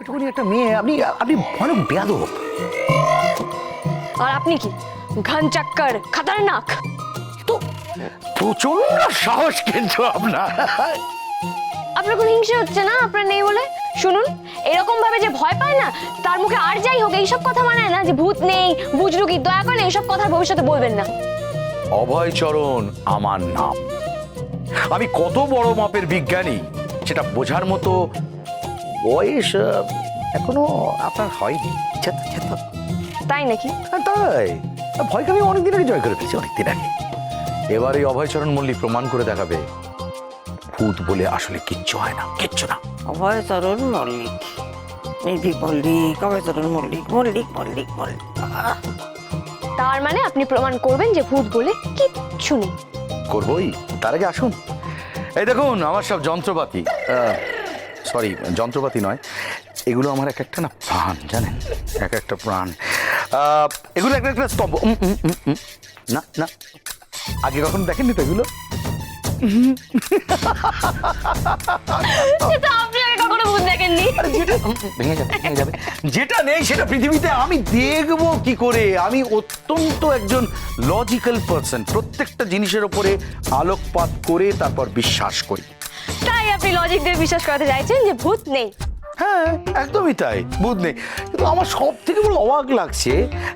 একটুখানি একটা মেয়ে, আপনি আপনি ভয়ানক বেয়াদব। আর আপনি কি ঘন চক্কর খতরনাক? তো প্রচন্ড সাহস কিন্তু আপনার। আপনার কোনো হিংসে হচ্ছে না আপনার নেই বলে? শুনুন, এরকম ভাবে যে ভয় পায় না তার মুখে আর যাই হোক এইসব কথা মানায় না যে ভূত নেই বুঝলু কি, দয়া করে এইসব কথা ভবিষ্যতে বলবেন না। অভয়চরণ আমার নাম। আমি কত বড় মাপের বিজ্ঞানী সেটা বোঝার মতো বয়স এখনো আপনার হয়নি। তাই নাকি? তাই ভয়কে আমি অনেকদিন আগে জয় করে ফেলেছি, অনেকদিন আগে। এবার এই অভয়চরণ মল্লিক প্রমাণ করে দেখাবে ভূত বলে আসলে কিচ্ছু হয় না, কিচ্ছু না। অভয়চরণ মল্লিক, নিধি মল্লিক, অভয়চরণ মল্লিক, মল্লিক মল্লিক মল্লিক। তার মানে আপনি প্রমাণ করবেন যে ভূত বলে কিচ্ছু নেই? করবই, তার আগে আসুন। এই দেখুন আমার সব যন্ত্রপাতি, সরি যন্ত্রপাতি নয়, এগুলো আমার এক একটা না প্রাণ, জানেন, এক একটা প্রাণ। এগুলো একটা একটা স্তম্ভ। না না, আগে কখনো দেখেননি তো এগুলো? সেটা আপনি আগে কখনো ভূত দেখেননি। ভেঙে যাবে, ভেঙে যাবে। যেটা নেই সেটা পৃথিবীতে আমি দেখবো কি করে? আমি অত্যন্ত একজন লজিক্যাল পার্সন, প্রত্যেকটা জিনিসের উপরে আলোকপাত করে তারপর বিশ্বাস করি। তাই আপনি লজিক দিয়ে বিশ্বাস করাতে চাইছেন যে ভূত নেই? হ্যাঁ একদমই তাই, বুঝ নেই। কিন্তু আমার সব থেকে বড় অবাক লাগছে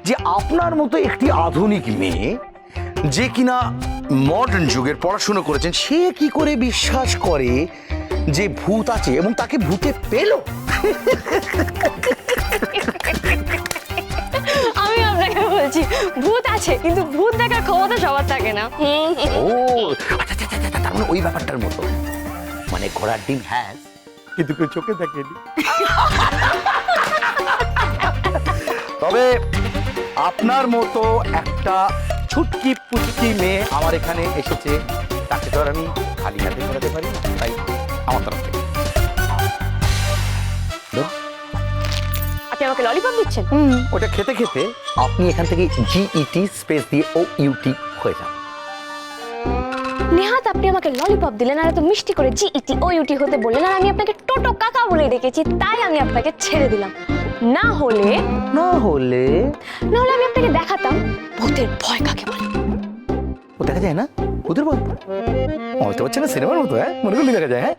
যে আপনার মতো একটি আধুনিক মেয়ে, যে কিনা মডার্ন যুগের পড়াশুনো করেছেন, সে কি করে বিশ্বাস করে যে ভূত আছে এবং তাকে ভূতে পেল? আমি আপনাকে বলছি ভূত আছে, কিন্তু ভূত দেখার ক্ষমতা সবার থাকে না। ও আচ্ছা আচ্ছা আচ্ছা, তার মানে ওই ব্যাপারটার মতো, মানে ঘোড়ার ডিম হ্যাঁ কিন্তু কেউ চোখে দেখেনি। তবে আপনার মতো একটা ছুটকি পুচকি মেয়ে আমার এখানে এসেছে, তাকে তো আর আমি খালি হাতে ফেরাতে পারি না, তাই আমার তরফ থেকে ধরুন। আপনি আমাকে ললিপপ দিচ্ছেন? ওটা খেতে খেতে আপনি এখান থেকে জিইটি স্পেস দিয়ে ও ইউটি হয়ে যান। নেহাত আপনি আমাকে ললিপপ দিলেন আর এত মিষ্টি করে জিইটি ও ইউটি হতে বললেন, আর আমি আপনাকে টোটো কাকা বলে ডেকেছি, তাই আমি আপনাকে ছেড়ে দিলাম। না হলে না হলে আমি আপনাকে দেখাতাম ভূতের ভয় কাকে বলে। ও দেখা যায় না ওদের বল, মনে তো হচ্ছে না সিনেমার মতো, হ্যাঁ মনে করলে দেখা যায়। হ্যাঁ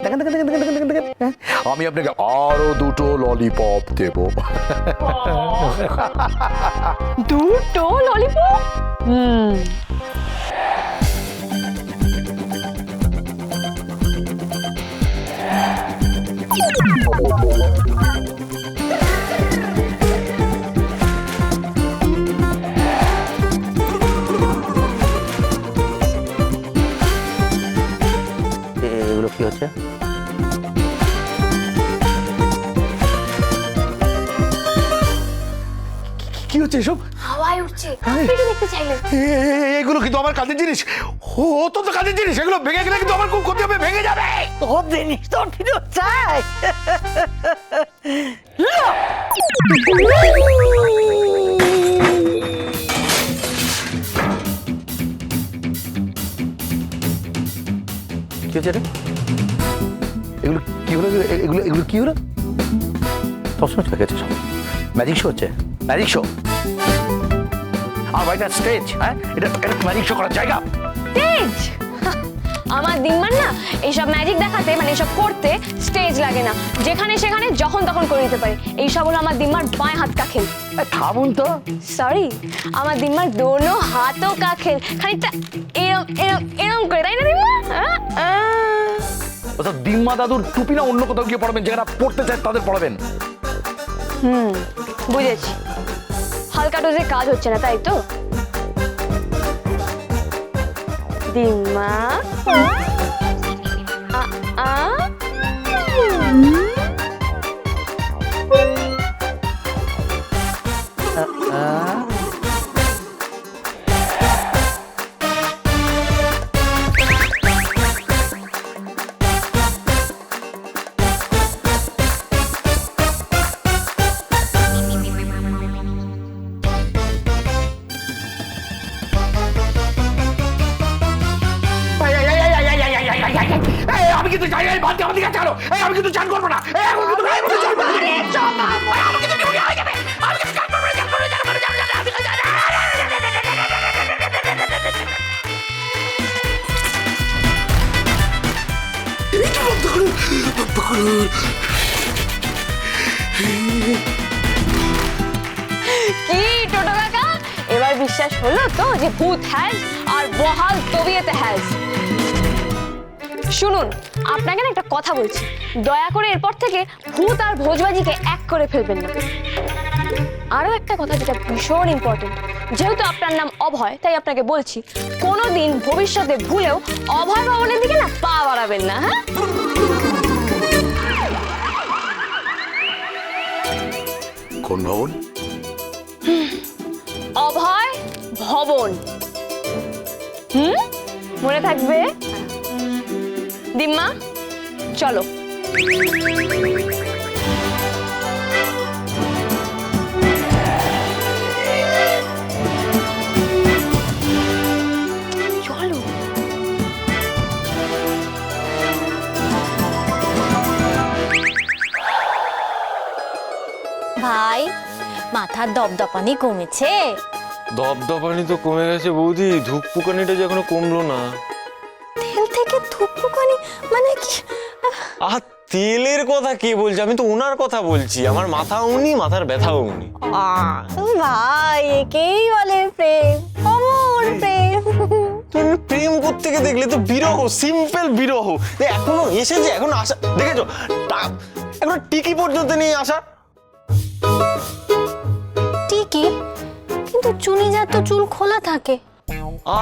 দেখেন দেখেন দেখেন দেখেন দেখেন দেখেন, হ্যাঁ আমি আপনাকে আরো দুটো ললিপপ দেব। দুটো ললিপপ? এগুলো কি হচ্ছে? কি হচ্ছে এসব? হাওয়ায় উঠছে, আপনি কি দেখতে চাইলেন? এগুলো কিন্তু আমার কাজের জিনিস, অত্যন্ত কাজের জিনিস। এগুলো ভেঙে গেলে কিন্তু আমার খুব ক্ষতি হবে, ভেঙে যাবে। তোর জিনিস তোর ফিরত চাই। কি হচ্ছে রে? এগুলো কি হলো? এগুলো এগুলো কি হলো? সবসময় হয়ে গেছে, সব ম্যাজিক শো হচ্ছে, ম্যাজিক শো। আর বাড়িটা স্টেজ, হ্যাঁ এটা এটা ম্যাজিক শো করার জায়গা। স্টেজ? আমার দিনমান না এইসব ম্যাজিক দেখাতে, মানে এইসব করতে স্টেজ লাগে না, যেখানে সেখানে যখন তখন করে দিতে পারে। এইসব হলো আমার দিনমার বাঁয়ে হাত কা খেল। থামুন তো। সরি, আমার দিনমার দোনো হাতও কা খেল, খানিকটা এরম এরম এরম করে, তাই না দিনমা? অর্থাৎ দিম্মা দাদুর টুপি না অন্য কোথাও গিয়ে পড়াবেন, যারা পড়তে চায় তাদের পড়াবেন। বুঝেছি, হালকা ডোজে কাজ হচ্ছে না, তাই তো? দিম্মা আমি কিন্তু চাই, বাদ দিয়ে আমার দিকে ছাড়ো। আমি কিন্তু চান করবো না। বিশ্বাস হলো তো যে ভূত হ্যাজ আর বহাল তবিয়তে হ্যাজ। শুনুন, আপনাকে না একটা কথা বলছি, দয়া করে এরপর থেকে ভূত আর ভোজবাজিকে এক করে ফেলবেন না। আরো একটা কথা যেটা ভীষণ ইম্পর্টেন্ট, যেহেতু আপনার নাম অভয় তাই আপনাকে বলছি, কোনোদিন ভবিষ্যতে ভুলেও অভয় ভবনের দিকে না পা বাড়াবেন না, হ্যাঁ? কোন ভবন? অভয় ভবন। মনে থাকবে? দিম্মা চলো। চলো। ভাই, মাথার দপদপানি কমেছে? দপদপানি তো কমে গেছে বৌদি, ধুকপুকানিটা যে এখনো কমলো না। তেল থেকে ধুকপুকানি মানে কি? আর তেলের কথা কে বলছে? আমি তো ওনার কথা বলছি। আমার মাথা উনি, মাথার ব্যথাও উনি। ভাই, একেই বলে প্রেম, অমর প্রেম। তুমি প্রেম করতে গিয়ে দেখলে তো বিরহ, সিম্পল বিরহ। এখনো এসেছে, এখনো আসা দেখেছো? এখনো টিকি পর্যন্ত নিয়ে আসা। ঠিকই, কিন্তু চুনিজার তো চুল খোলা থাকে।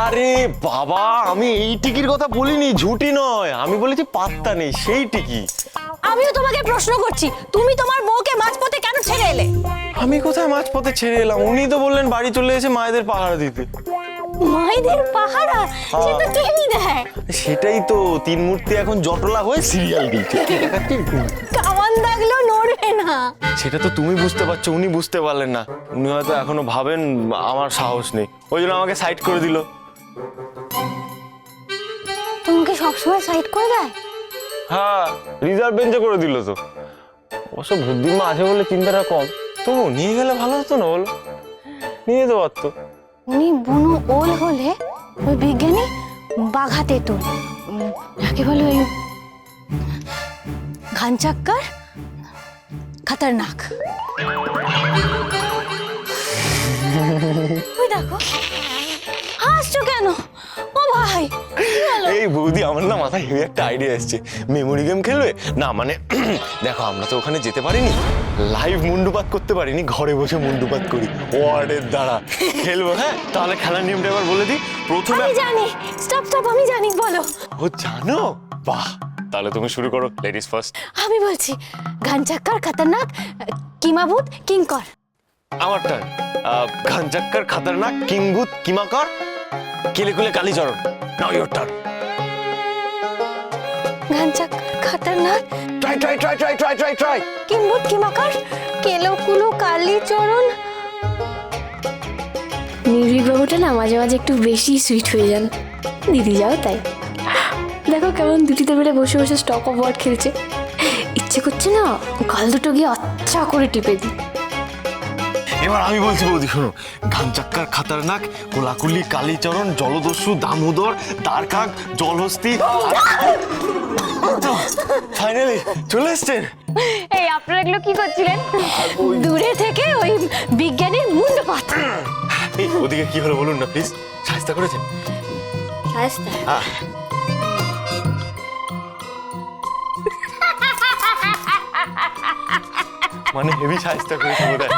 আরে বাবা, আমি এই টিকির কথা বলিনি, ঝুটি নয়, আমি বলেছি পাত্তা নেই সেই টিকি। আমিও তোমাকে প্রশ্ন করছি, তুমি তোমার বউকে মাঝপথে কেন ছেড়ে এলে? আমি কোথায় মাঝপথে ছেড়ে এলাম? উনি তো বললেন বাড়ি চলে এসে মায়েদের পাহারা দিতে। মায়েদের পাহারা? সে তো টিভি দেয়। সেটাই তো, তিন মূর্তি এখন জটলা হয়ে সিরিয়াল দিচ্ছে। কামান দাগলেও নড়বে না। সেটা তো তুমি বুঝতে পারছো, উনি বুঝতে পারলেন না। উনি হয়তো এখনো ভাবেন আমার সাহস নেই, ওই জন্য আমাকে সাইড করে দিল। তোমাকে সবসময় সাইড করে দেয়? হ্যাঁ, রিজার্ভ বেঞ্চে করে দিল তো। অবশ্য বুদ্ধিমা আছে বলে চিন্তাটা কম। তবু নিয়ে গেলে ভালো হতো না বলো? নিয়ে যেতে পারতো। উনি বুনো ওল হলে ওই বিজ্ঞানী বাঘা তেঁতুল, যাকে বলে ওই ঘানচাক্কার খতরনাক। ওই দেখো, হাসছো কেন? ও ভাই, এই বৌদি, আমার না মাথায় হেভি একটা আইডিয়া এসছে। মেমোরি গেম খেলবে না? মানে দেখো, আমরা তো ওখানে যেতে পারিনি, লাইভ মুন্ডুপাত করতে পারিনি, ঘরে বসে মুন্ডুপাত করি ওয়ার্ডের দ্বারা। খেলবো? হ্যাঁ, তাহলে খেলার নিয়মটা এবার বলে দিই। প্রথমে আমি জানি। স্টপ স্টপ, আমি জানি, বলো। ও জানো? বাহ, তাহলে তুমি শুরু করো, লেডিস ফার্স্ট। আমি বলছি, ঘানচাক্কার খতরনাক কিমাভূত কিঙ্কর। আমার টার্ন। ঘানচাক্কার খতরনাক কিংভূত কিমাকর কেলেকুলে কালীচরণ। Now your turn. ঘানচাক্কার খতরনাক try try try try try try try. কিম্বুত কিমাকর কেলকুলো কালীচরণ। নির্ভীক বাবুটা না মাঝে মাঝে একটু বেশি সুইট হয়ে যান, দিদি যাও তাই। দেখো কেমন দুটিতে বেড়ে বসে বসে স্টক অফ ওয়ার্ড খেলছে। ইচ্ছে করছে না গাল দুটো গিয়ে আচ্ছা করে টিপে দিই। এবার আমি বলছি বৌদি, শোনো। ঘানচাক্কার খতরনাক কোলাকুলি কালীচরণ জলদস্যু দামোদর দ্বারকাক জলহস্তি। ফাইনালি চলে এসছেন। এই আপনারা এগুলো কি করছিলেন? দূরে থেকে ওই বিজ্ঞানীর মুন্ডপাত। এই ওদিকে কি হলো বলুন না প্লিজ। সাহায্য করেছেন? হ্যাঁ। মানে হেভি সাহায্য করেছে বোধহয়।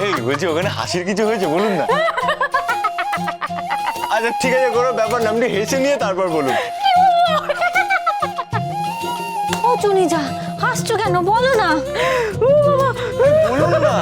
এই বলছি, ওখানে হাসির কিছু হয়েছে বলুন না। আচ্ছা ঠিক আছে, কোনো ব্যাপার না, আপনি হেসে নিয়ে তারপর বলুন। ও চুনি যা, হাসছো কেন? বলো না। বলুন না।